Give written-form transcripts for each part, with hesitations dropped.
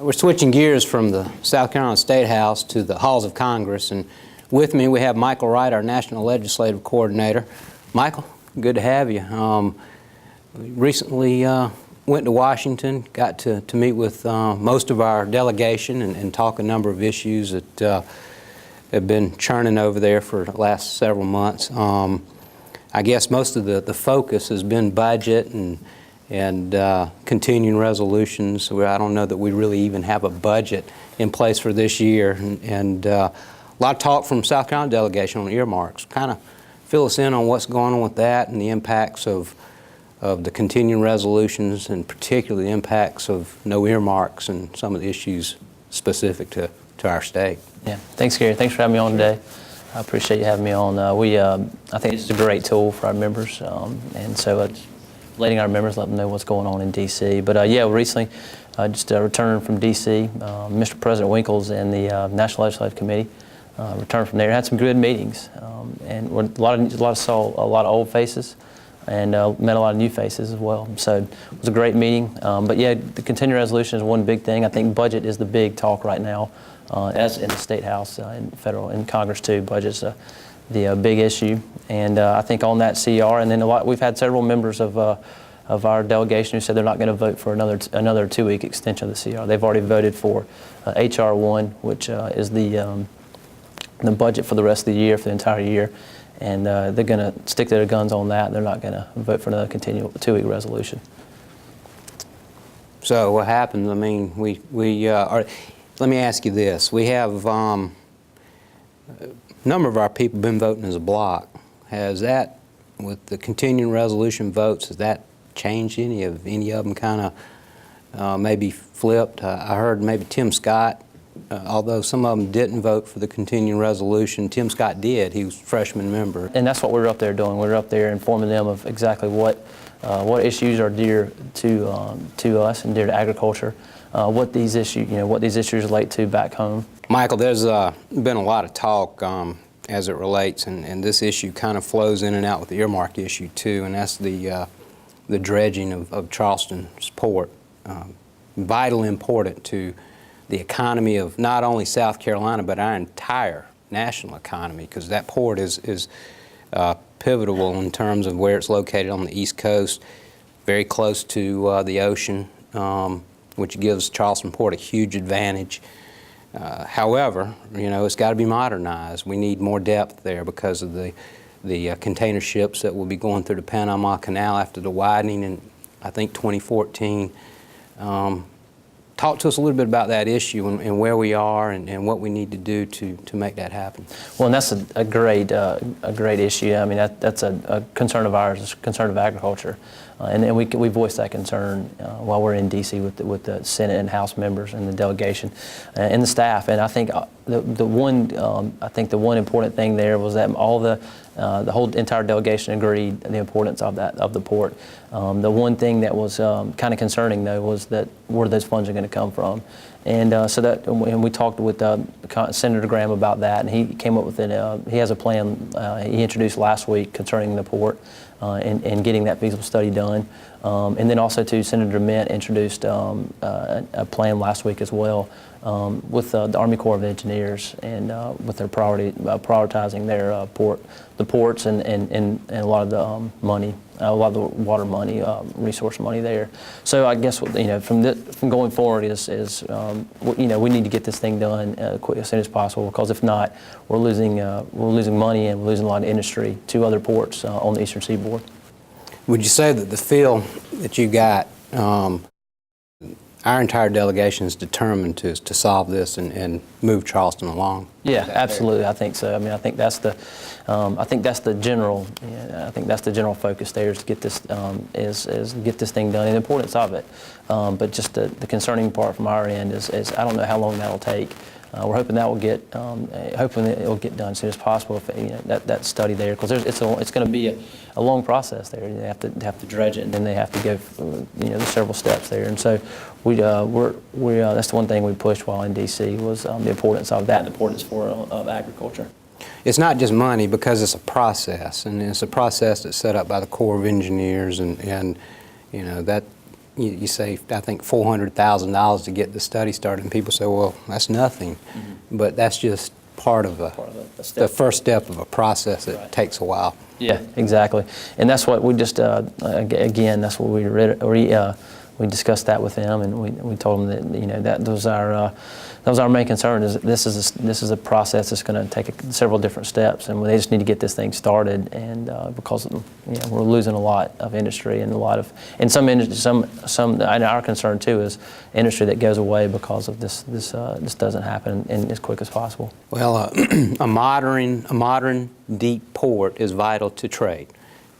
We're switching gears from the South Carolina State House to the halls of Congress, and with me we have Michael Wright, our National Legislative Coordinator. Michael, good to have you. Recently went to Washington, got to meet with most of our delegation and talk a number of issues that have been churning over there for the last several months. I guess most of the focus has been budget and continuing resolutions. I don't know that we really even have a budget in place for this year. And a lot of talk from South Carolina delegation on earmarks. Kind of fill us in on what's going on with that and the impacts of the continuing resolutions, and particularly the impacts of no earmarks and some of the issues specific to our state. Yeah, thanks, Gary. Thanks for having me on today. I appreciate you having me on. I think it's a great tool for our members, and so it's letting our members let them know what's going on in D.C. But yeah, recently just returned from D.C. Mr. President Winkles and the National Legislative Committee returned from there. Had some good meetings, and saw a lot of old faces, and met a lot of new faces as well. So it was a great meeting. But yeah, the continuing resolution is one big thing. I think budget is the big talk right now, as in the State House, in federal, in Congress too. Budget's the big issue, and I think on that CR, and then we've had several members of our delegation who said they're not going to vote for another 2-week extension of the CR. They've already voted for HR 1, which is the budget for the rest of the year, for the entire year, and they're going to stick to their guns on that. They're not going to vote for another continual 2-week resolution. So what happens? I mean, let me ask you this: we have a number of our people been voting as a block. Has that, with the continuing resolution votes, has that changed any of them kind of maybe flipped? I heard maybe Tim Scott, although some of them didn't vote for the continuing resolution, Tim Scott did. He was a freshman member. And that's what we were up there doing. We were up there informing them of exactly what issues are dear to us and dear to agriculture, what these issues relate to back home. Michael, there's been a lot of talk as it relates, and this issue kind of flows in and out with the earmark issue too, and that's the dredging of Charleston's port. Vitally important to the economy of not only South Carolina, but our entire national economy, because that port is pivotal in terms of where it's located on the East Coast, very close to the ocean, which gives Charleston Port a huge advantage. However, it's got to be modernized. We need more depth there because of the container ships that will be going through the Panama Canal after the widening in, I think, 2014. Talk to us a little bit about that issue and where we are and what we need to do to make that happen. Well, and that's a great issue. I mean, that's a concern of ours, a concern of agriculture. And we voiced that concern while we're in D.C. with the Senate and House members and the delegation and the staff. And I think the one important thing there was that the whole entire delegation agreed the importance of the port. The one thing that was kind of concerning though was that where those funds are going to come from. And and we talked with Senator Graham about that, and he came up with he has a plan he introduced last week concerning the port and getting that feasible study done. And then also too, Senator Mint introduced a plan last week as well with the Army Corps of Engineers, and with their prioritizing their ports and a lot of the money, a lot of the water money, resource money there. So I guess from going forward is we need to get this thing done as soon as possible, because if not, we're losing money and we're losing a lot of industry to other ports on the eastern seaboard. Would you say that the feel that you got, our entire delegation is determined to solve this and move Charleston along? Yeah, absolutely. Fair? I think so. I mean, I think that's the general. I think that's the general focus there, is to get this is get this thing done, and the importance of it. But just the concerning part from our end is I don't know how long that will take. We're hoping that will get done as soon as possible. If, that study there, because it's going to be a long process there. They have to dredge it, and then they have to go there's several steps there. And so that's the one thing we pushed while in D.C. was the importance of that, and the importance of agriculture. It's not just money, because it's a process, and it's a process that's set up by the Corps of Engineers, and that you say, I think, $400,000 to get the study started, and people say, well, that's nothing. But that's just part of the first step of a process that takes a while. Yeah, exactly. And that's what we just, again, that's what we discussed that with them, and we told them that, you know, that was our main concern, is that this is a process that's going to take several different steps, and they just need to get this thing started, and because, you know, we're losing a lot of industry and some and our concern too is industry that goes away because of this doesn't happen in as quick as possible. Well, a modern deep port is vital to trade.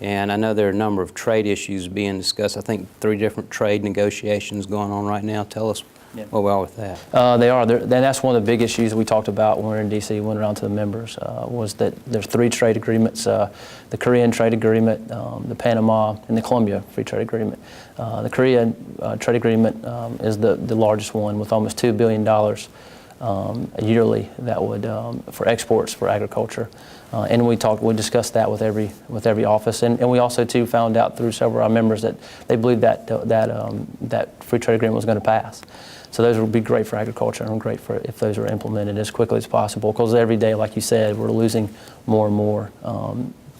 And I know there are a number of trade issues being discussed. I think 3 different trade negotiations going on right now. Tell us where we are with that. They are. That's one of the big issues that we talked about when we were in D.C., went around to the members, was that there's 3 trade agreements, the Korean trade agreement, the Panama, and the Colombia free trade agreement. The Korean trade agreement is the largest one, with almost $2 billion yearly that would for exports for agriculture. And we discussed that with every office, and we also too found out through several of our members that they believed that free trade agreement was going to pass. So those would be great for agriculture, and great for if those are implemented as quickly as possible. Because every day, like you said, we're losing more and more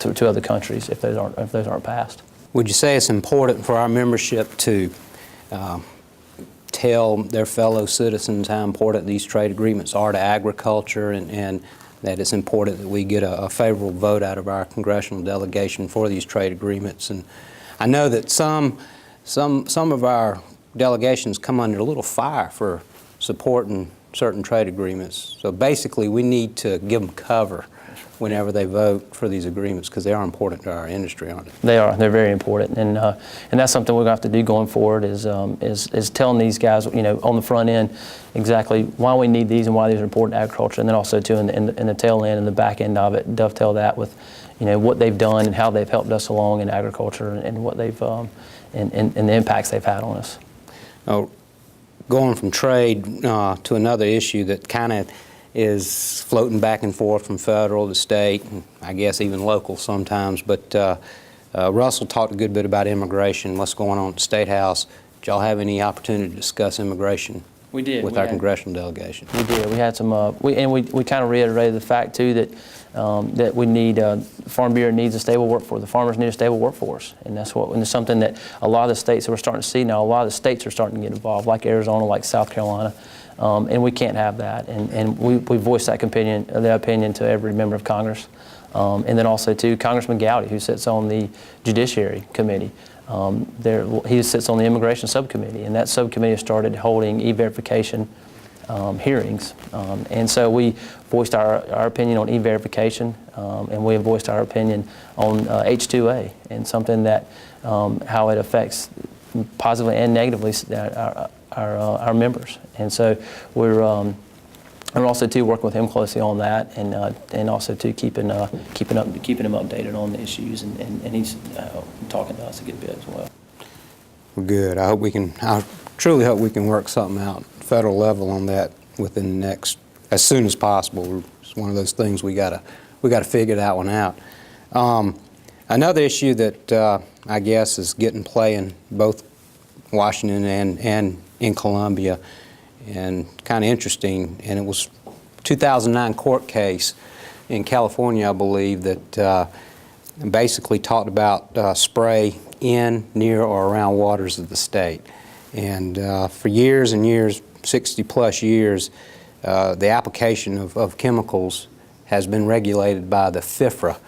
to other countries if those aren't passed. Would you say it's important for our membership to tell their fellow citizens how important these trade agreements are to agriculture, and that it's important that we get a favorable vote out of our congressional delegation for these trade agreements? And I know that some of our delegations come under a little fire for supporting certain trade agreements. So basically, we need to give them cover whenever they vote for these agreements, because they are important to our industry, aren't they? They are. They're very important, and that's something we're going to have to do going forward. Is telling these guys, you know, on the front end, exactly why we need these and why these are important to agriculture, and then also too in the tail end and the back end of it, dovetail that with, you know, what they've done and how they've helped us along in agriculture, and what they've and the impacts they've had on us. Going from trade to another issue that kind of is floating back and forth from federal to state, and I guess even local sometimes, but Russell talked a good bit about immigration, what's going on at the State House. Did y'all have any opportunity to discuss immigration? We did. With our congressional delegation? We did. We had some, we kind of reiterated the fact too that we need, Farm Bureau needs a stable workforce. The farmers need a stable workforce, and that's something that a lot of the states that we're starting to see now, a lot of the states are starting to get involved, like Arizona, like South Carolina. And we can't have that, and we voiced that opinion to every member of Congress, and then also to Congressman Gowdy, who sits on the Judiciary Committee. He sits on the Immigration Subcommittee, and that subcommittee started holding e-verification hearings, and so we voiced our opinion on e-verification, and we voiced our opinion on H-2A, and something that how it affects positively and negatively our members. And so we're also too working with him closely on that, and also too keeping him updated on the issues, and he's talking to us a good bit as well. Well, good. I truly hope we can work something out federal level on that within the next, as soon as possible. It's one of those things we gotta figure that one out. Another issue that I guess is getting play in both Washington and in Columbia, and kind of interesting, and it was a 2009 court case in California, I believe, that basically talked about spray in, near, or around waters of the state. And for years and years, 60-plus years, the application of chemicals has been regulated by the FIFRA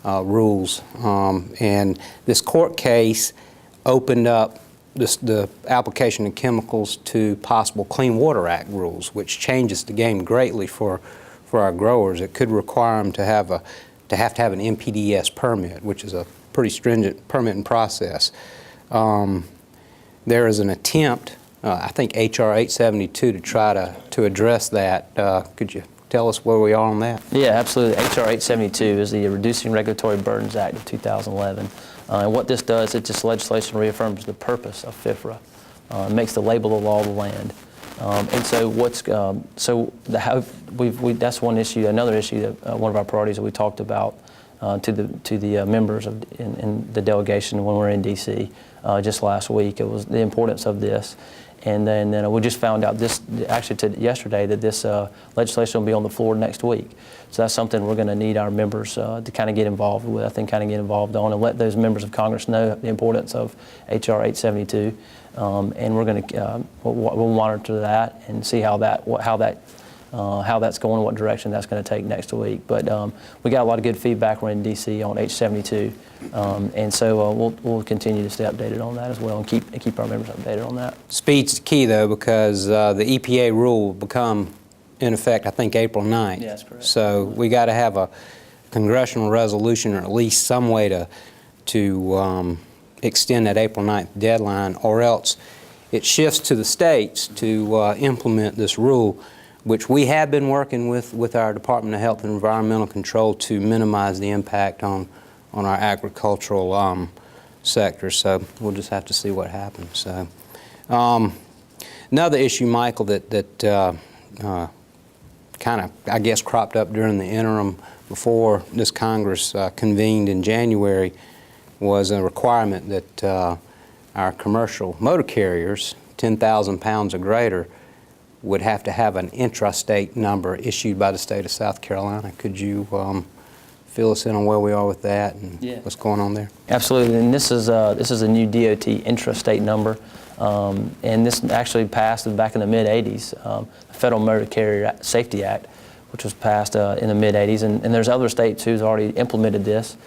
rules. And this court case opened up the application of chemicals to possible Clean Water Act rules, which changes the game greatly for our growers. It could require them to have an NPDES permit, which is a pretty stringent permitting process. There is an attempt, I think HR 872, to try to address that. Could you tell us where we are on that? Yeah, absolutely. HR 872 is the Reducing Regulatory Burdens Act of 2011. And what this does, this legislation reaffirms the purpose of FIFRA. It makes the label the law of the land. And so that's one issue. Another issue, that one of our priorities that we talked about to the members in the delegation when we were in D.C. Just last week. It was the importance of this. And then we just found out yesterday that this legislation will be on the floor next week. So that's something we're going to need our members to kind of get involved with and kind of get involved on and let those members of Congress know the importance of H.R. 872. And we're going to we'll monitor that and see how that's going, what direction that's going to take next week. But we got a lot of good feedback. We're in D.C. on H72, and so we'll continue to stay updated on that as well and keep our members updated on that. Speed's key, though, because the EPA rule will become in effect, I think, April 9th. Yeah, that's correct. So we got to have a congressional resolution or at least some way to extend that April 9th deadline, or else it shifts to the states to implement this rule, which we have been working with our Department of Health and Environmental Control to minimize the impact on our agricultural sector. So we'll just have to see what happens. So another issue, Michael, that kind of, I guess, cropped up during the interim before this Congress convened in January was a requirement that our commercial motor carriers, 10,000 pounds or greater, would have to have an intrastate number issued by the state of South Carolina. Could you fill us in on where we are with that and what's going on there? Absolutely, and this is a new DOT intrastate number, and this actually passed back in the mid-'80s, the Federal Motor Carrier Safety Act, which was passed in the mid-'80s, and there's other states who's already implemented this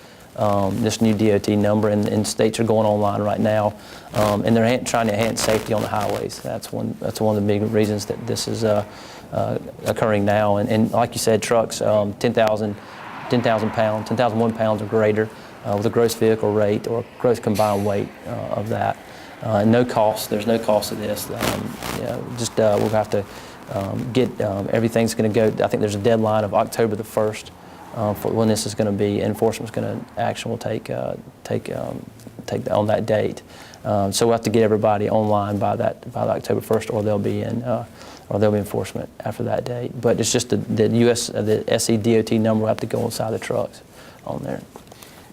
new DOT number, and states are going online right now, and they're trying to enhance safety on the highways. That's one of the big reasons that this is occurring now. And like you said, trucks, 10,001 pounds or greater, with a gross vehicle rate or gross combined weight of that. No cost. There's no cost to this. We'll have to get everything's going to go. I think there's a deadline of October the 1st. For when this is going to be, action will take on that date. So we'll have to get everybody online by the October 1st, or there'll be enforcement after that date. But it's just the SC DOT number will have to go inside the trucks on there.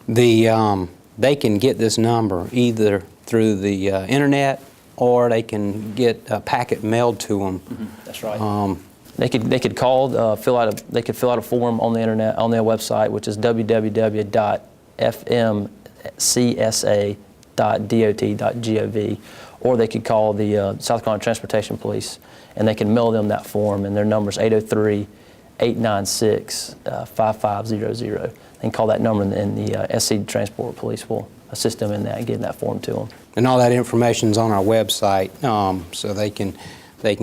They can get this number either through the internet, or they can get a packet mailed to them. Mm-hmm. That's right. They could call, fill out a form on the internet, on their website, which is www.fmcsa.dot.gov, or they could call the South Carolina Transportation Police, and they can mail them that form, and their number is 803-896-5500. They can call that number, and the SC Transport Police will assist them in that and give that form to them. And all that information is on our website, so they can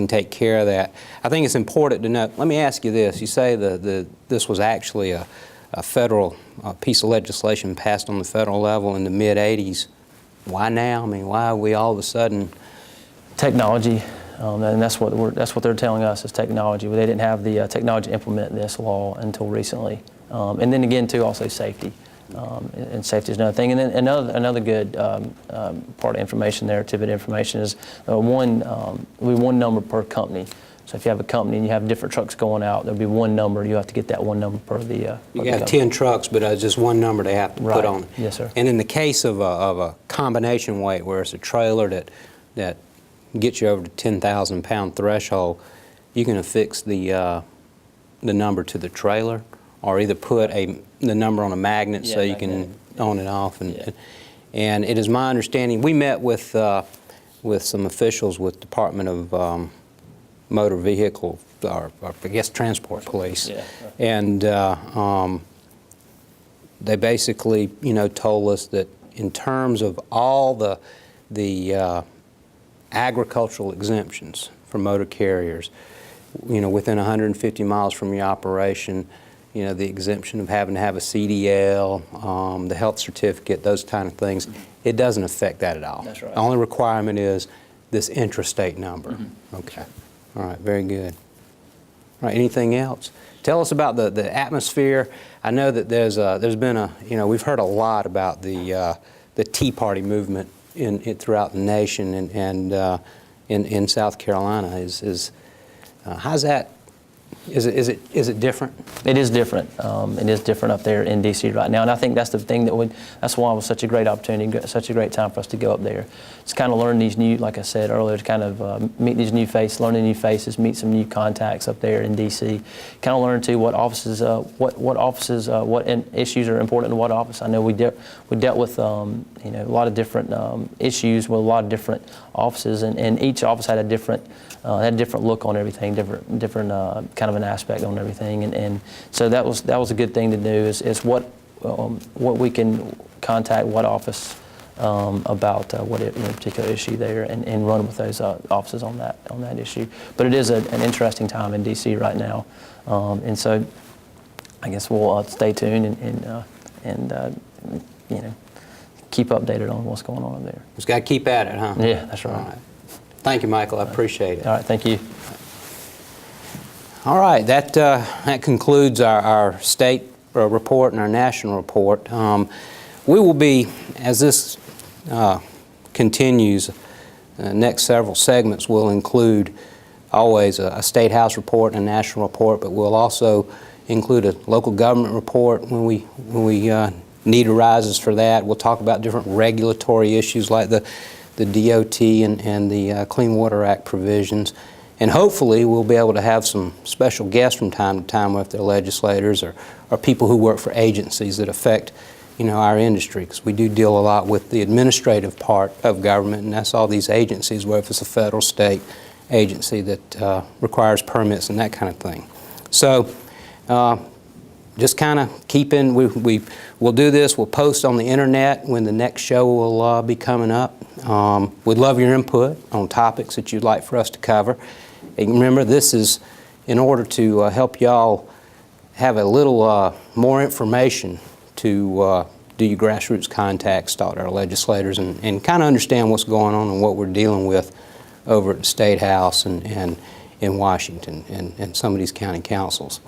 take care of that. I think it's important to know. Let me ask you this. You say this was actually a federal piece of legislation passed on the federal level in the mid-'80s. Why now? I mean, why are we all of a sudden? Technology, and that's what they're telling us is technology. They didn't have the technology to implement this law until recently. And then again, too, also safety. And safety is another thing. And then another good part of information there, tidbit information, is one number per company. So if you have a company and you have different trucks going out, there'll be one number. You have to get that one number per the. You got 10 trucks, but just one number they have to put on it. Yes, sir. And in the case of a combination weight, where it's a trailer that gets you over the 10,000 pound threshold, you can affix the number to the trailer, or either put the number on a magnet so you can on and off. And it is my understanding, we met with some officials with Department of Motor Vehicle, or I guess Transport Police, and they basically, told us that in terms of all the agricultural exemptions for motor carriers, within 150 miles from your operation, the exemption of having to have a CDL, the health certificate, those kind of things, it doesn't affect that at all. That's right. The only requirement is this intrastate number. Mm-hmm. Okay. All right, very good. All right, anything else? Tell us about the atmosphere. I know that there's been we've heard a lot about the Tea Party movement throughout the nation and in South Carolina. How's that Is it different? It is different. It is different up there in D.C. right now, and I think that's the thing that's why it was such a great opportunity, such a great time for us to go up there. It's kind of learn these new, like I said earlier, to kind of meet these new faces, learn the new faces, meet some new contacts up there in D.C. Kind of learn too what offices, what issues are important in what office. I know we dealt with a lot of different issues with a lot of different offices, and each office had a different look on everything, different kind of an aspect on everything, and so that was a good thing to do. Is what we can contact what office about what particular issue there, and run with those offices on that issue. But it is an interesting time in D.C. right now, and so I guess we'll stay tuned and keep updated on what's going on up there. Just got to keep at it, huh? Yeah, that's right. All right. Thank you, Michael. I appreciate it. All right, thank you. All right, that concludes our state report and our national report. We will be, as this continues, next several segments will include always a State House report and a national report, but we'll also include a local government report when we need arises for that. We'll talk about different regulatory issues like the DOT and the Clean Water Act provisions. And hopefully we'll be able to have some special guests from time to time with their legislators or people who work for agencies that affect our industry, because we do deal a lot with the administrative part of government, and that's all these agencies, whether it's a federal, state agency that requires permits and that kind of thing. So just kind of keeping, we'll do this, we'll post on the internet when the next show will be coming up. We'd love your input on topics that you'd like for us to cover. And remember, this is in order to help y'all have a little more information to do your grassroots contacts, talk to our legislators, and kind of understand what's going on and what we're dealing with over at the State House and in Washington and some of these county councils.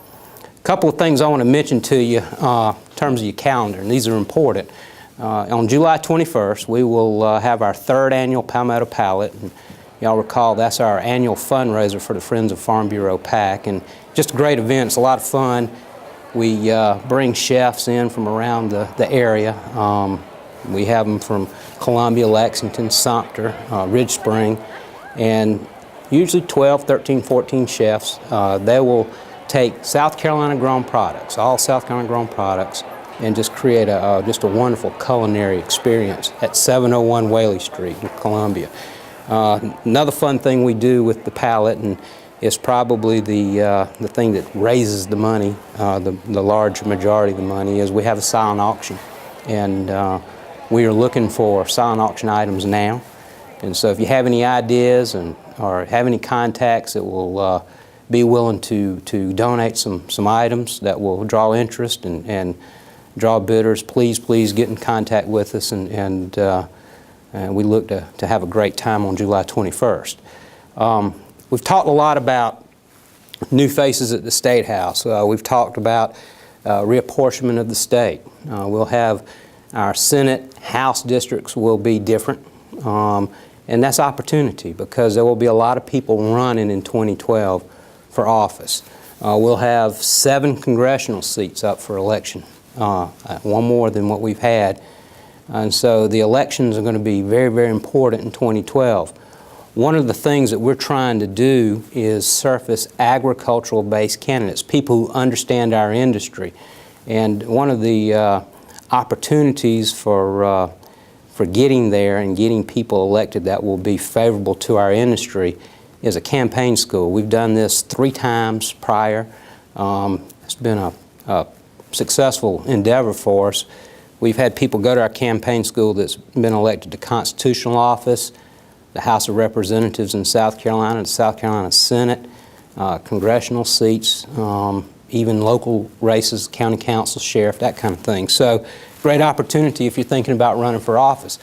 A couple of things I want to mention to you in terms of your calendar, and these are important. On July 21st, we will have our third annual Palmetto Palette. And y'all recall that's our annual fundraiser for the Friends of Farm Bureau PAC, and just a great event. It's a lot of fun. We bring chefs in from around the area. We have them from Columbia, Lexington, Sumter, Ridge Spring, and usually 12, 13, 14 chefs. They will take South Carolina grown products, all South Carolina grown products, and just create just a wonderful culinary experience at 701 Whaley Street in Columbia. Another fun thing we do with the palette, and is probably the thing that raises the money, the large majority of the money, is we have a silent auction. And we are looking for silent auction items now. And so if you have any ideas or have any contacts that will be willing to donate some items that will draw interest and draw bidders, please get in contact with us, and we look to have a great time on July 21st. We've talked a lot about new faces at the State House. We've talked about reapportionment of the state. We'll have our Senate, House districts will be different, and that's opportunity, because there will be a lot of people running in 2012 for office. We'll have 7 congressional seats up for election, one more than what we've had. And so the elections are going to be very, very important in 2012. One of the things that we're trying to do is surface agricultural-based candidates, people who understand our industry. And one of the opportunities for getting there and getting people elected that will be favorable to our industry is a campaign school. We've done this 3 times prior. It's been a successful endeavor for us. We've had people go to our campaign school that's been elected to constitutional office, the House of Representatives in South Carolina, the South Carolina Senate, congressional seats, even local races, county council, sheriff, that kind of thing. So great opportunity if you're thinking about running for office.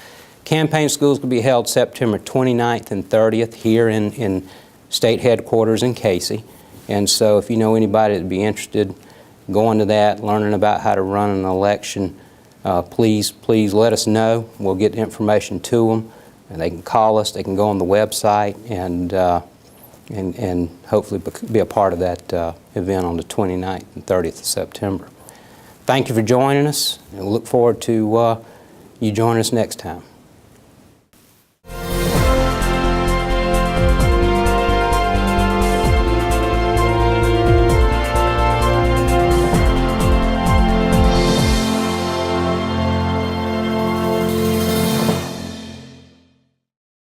Campaign schools will be held September 29th and 30th here in state headquarters in Casey. And so if you know anybody that would be interested going to that, learning about how to run an election, please let us know. We'll get information to them, and they can call us, they can go on the website, and and hopefully be a part of that event on the 29th and 30th of September. Thank you for joining us, and we look forward to you joining us next time.